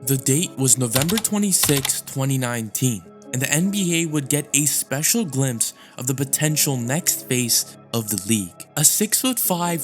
The date was November 26, 2019, and the NBA would get a special glimpse of the potential next face of the league. A 6'5",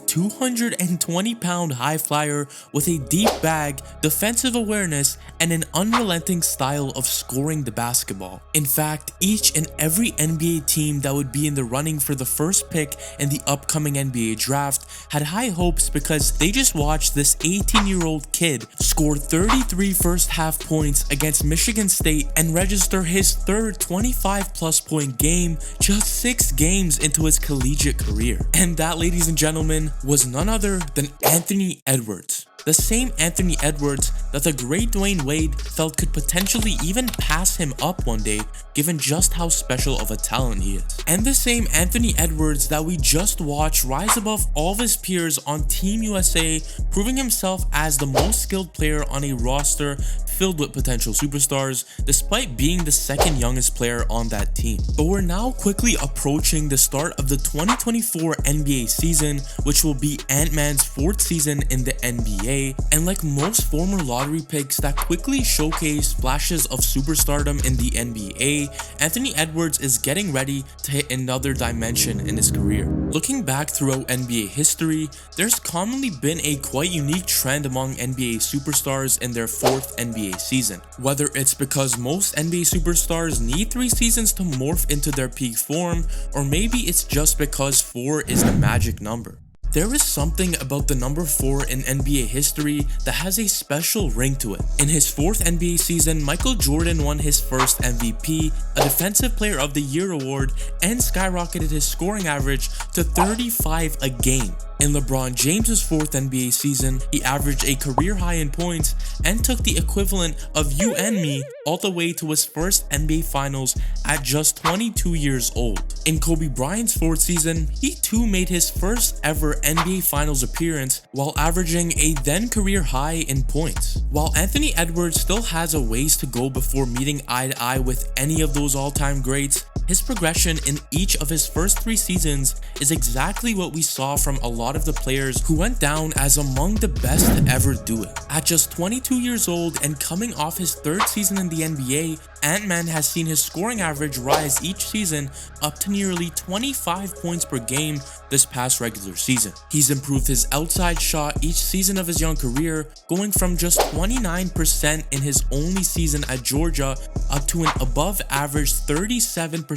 220-pound high flyer with a deep bag, defensive awareness, and an unrelenting style of scoring the basketball. In fact, each and every NBA team that would be in the running for the first pick in the upcoming NBA draft had high hopes because they just watched this 18-year-old kid score 33 first-half points against Michigan State and register his third 25-plus point game just 6 games into his collegiate career. And that, ladies and gentlemen, was none other than Anthony Edwards. The same Anthony Edwards that the great Dwayne Wade felt could potentially even pass him up one day, given just how special of a talent he is. And the same Anthony Edwards that we just watched rise above all of his peers on Team USA, proving himself as the most skilled player on a roster filled with potential superstars, despite being the second youngest player on that team. But we're now quickly approaching the start of the 2024 NBA season, which will be Ant-Man's 4th season in the NBA. And like most former lottery picks that quickly showcase flashes of superstardom in the NBA, Anthony Edwards is getting ready to hit another dimension in his career. Looking back throughout NBA history, there's commonly been a quite unique trend among NBA superstars in their 4th NBA season. Whether it's because most NBA superstars need 3 seasons to morph into their peak form, or maybe it's just because 4 is the magic number. There is something about the number 4 in NBA history that has a special ring to it. In his 4th NBA season, Michael Jordan won his first MVP, a Defensive Player of the Year award, and skyrocketed his scoring average to 35 a game. In LeBron James's 4th NBA season, he averaged a career high in points and took the equivalent of you and me all the way to his first NBA Finals at just 22 years old. In Kobe Bryant's 4th season, he too made his first ever NBA Finals appearance while averaging a then career high in points. While Anthony Edwards still has a ways to go before meeting eye to eye with any of those all-time greats, his progression in each of his first 3 seasons is exactly what we saw from a lot of the players who went down as among the best to ever do it. At just 22 years old and coming off his 3rd season in the NBA, Ant-Man has seen his scoring average rise each season up to nearly 25 points per game this past regular season. He's improved his outside shot each season of his young career, going from just 29% in his only season at Georgia up to an above average 37%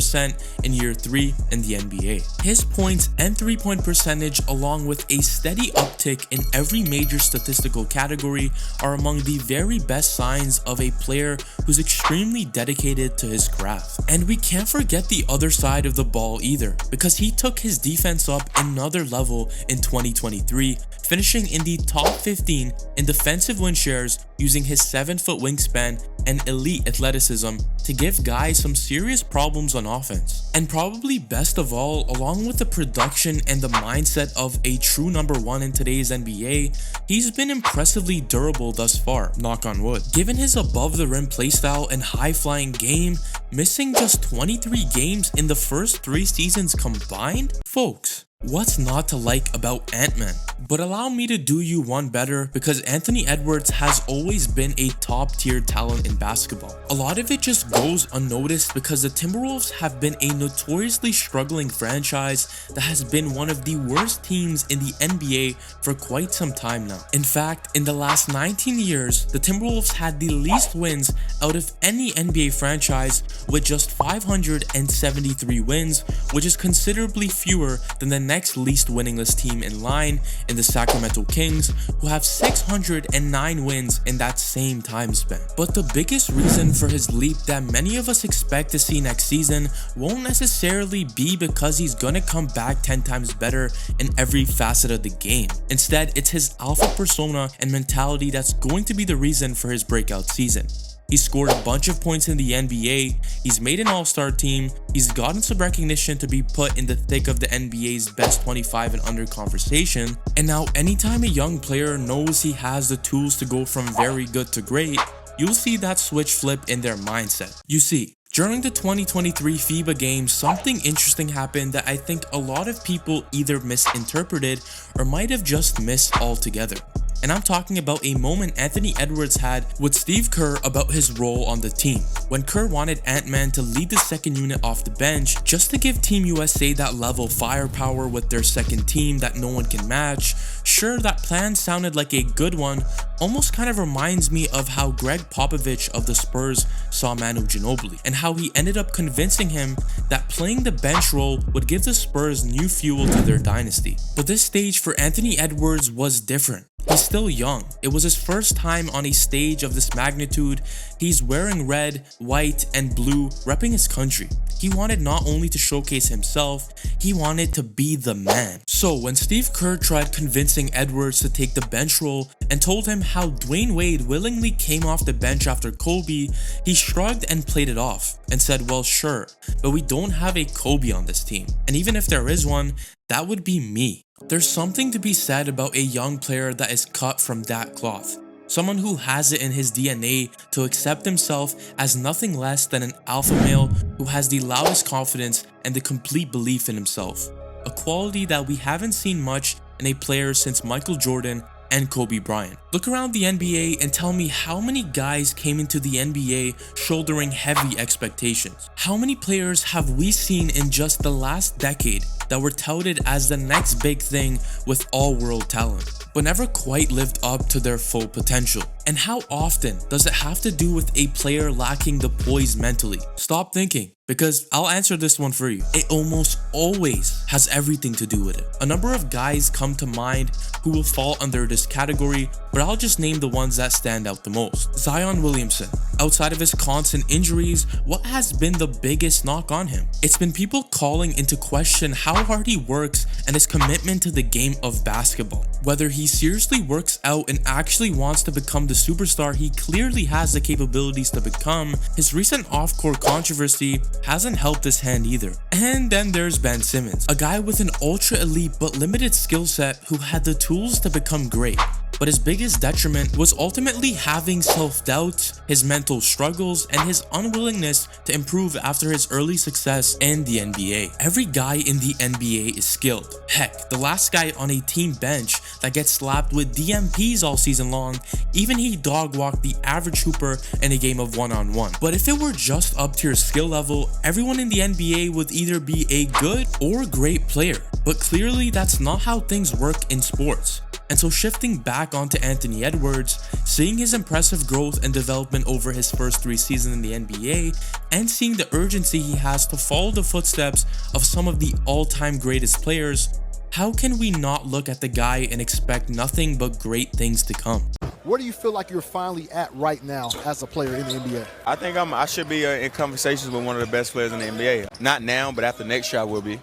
in year 3 in the NBA. His points and 3-point percentage, along with a steady uptick in every major statistical category, are among the very best signs of a player who's extremely dedicated to his craft. And we can't forget the other side of the ball either, because he took his defense up another level in 2023, finishing in the top 15 in defensive win shares using his 7-foot wingspan and elite athleticism to give guys some serious problems on offense. And probably best of all, along with the production and the mindset of a true number 1 in today's NBA, he's been impressively durable thus far, knock on wood. Given his above the rim playstyle and high flying game, missing just 23 games in the first 3 seasons combined? Folks, what's not to like about Ant-Man? But allow me to do you one better, because Anthony Edwards has always been a top tier talent in basketball. A lot of it just goes unnoticed because the Timberwolves have been a notoriously struggling franchise that has been one of the worst teams in the NBA for quite some time now. In fact, in the last 19 years, the Timberwolves had the least wins out of any NBA franchise with just 573 wins, which is considerably fewer than the next least winningless team in line in the Sacramento Kings, who have 609 wins in that same time span. But the biggest reason for his leap that many of us expect to see next season won't necessarily be because he's gonna come back 10 times better in every facet of the game. Instead, it's his alpha persona and mentality that's going to be the reason for his breakout season. He's scored a bunch of points in the NBA, he's made an all-star team, he's gotten some recognition to be put in the thick of the NBA's best 25 and under conversation, and now anytime a young player knows he has the tools to go from very good to great, you'll see that switch flip in their mindset. You see, during the 2023 FIBA games, something interesting happened that I think a lot of people either misinterpreted or might have just missed altogether. And I'm talking about a moment Anthony Edwards had with Steve Kerr about his role on the team. When Kerr wanted Ant-Man to lead the second unit off the bench just to give Team USA that level of firepower with their second team that no one can match. Sure, that plan sounded like a good one, almost kind of reminds me of how Greg Popovich of the Spurs saw Manu Ginobili, and how he ended up convincing him that playing the bench role would give the Spurs new fuel to their dynasty. But this stage for Anthony Edwards was different. He's still young. It was his first time on a stage of this magnitude. He's wearing red, white, and blue, repping his country. He wanted not only to showcase himself, he wanted to be the man. So when Steve Kerr tried convincing Edwards to take the bench role and told him how Dwayne Wade willingly came off the bench after Kobe, he shrugged and played it off and said, well, sure, but we don't have a Kobe on this team. And even if there is one, that would be me. There's something to be said about a young player that is cut from that cloth. Someone who has it in his DNA to accept himself as nothing less than an alpha male who has the loudest confidence and the complete belief in himself. A quality that we haven't seen much in a player since Michael Jordan and Kobe Bryant. Look around the NBA and tell me how many guys came into the NBA shouldering heavy expectations. How many players have we seen in just the last decade that were touted as the next big thing with all-world talent, but never quite lived up to their full potential? And how often does it have to do with a player lacking the poise mentally? Stop thinking, because I'll answer this one for you. It almost always has everything to do with it. A number of guys come to mind who will fall under this category, but I'll just name the ones that stand out the most. Zion Williamson. Outside of his constant injuries, what has been the biggest knock on him? It's been people calling into question how hard he works and his commitment to the game of basketball. Whether he seriously works out and actually wants to become the superstar he clearly has the capabilities to become, his recent off-court controversy hasn't helped his hand either. And then there's Ben Simmons, a guy with an ultra-elite but limited skill set who had the tools to become great. But his biggest detriment was ultimately having self-doubt, his mental struggles, and his unwillingness to improve after his early success in the NBA. Every guy in the NBA is skilled. Heck, the last guy on a team bench that gets slapped with DMPs all season long, even he dog-walked the average hooper in a game of one-on-one. But if it were just up to your skill level, everyone in the NBA would either be a good or great player. But clearly that's not how things work in sports. And so shifting back onto Anthony Edwards, seeing his impressive growth and development over his first 3 seasons in the NBA, and seeing the urgency he has to follow the footsteps of some of the all-time greatest players, how can we not look at the guy and expect nothing but great things to come? Where do you feel like you're finally at right now as a player in the NBA? I think I should be in conversations with one of the best players in the NBA. Not now, but after next year I will be.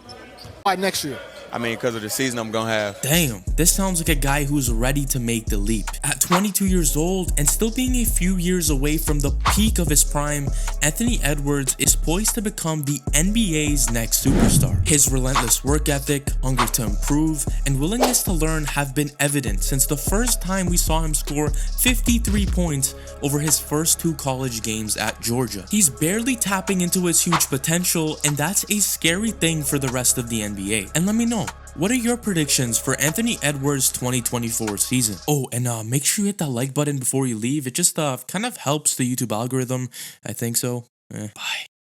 Why next year? I mean, because of the season I'm going to have. Damn, this sounds like a guy who's ready to make the leap. At 22 years old and still being a few years away from the peak of his prime, Anthony Edwards is poised to become the NBA's next superstar. His relentless work ethic, hunger to improve, and willingness to learn have been evident since the first time we saw him score 53 points over his first 2 college games at Georgia. He's barely tapping into his huge potential, and that's a scary thing for the rest of the NBA. And let me know, what are your predictions for Anthony Edwards' 2024 season? Oh, and make sure you hit that like button before you leave. It just kind of helps the YouTube algorithm. I think so. Bye.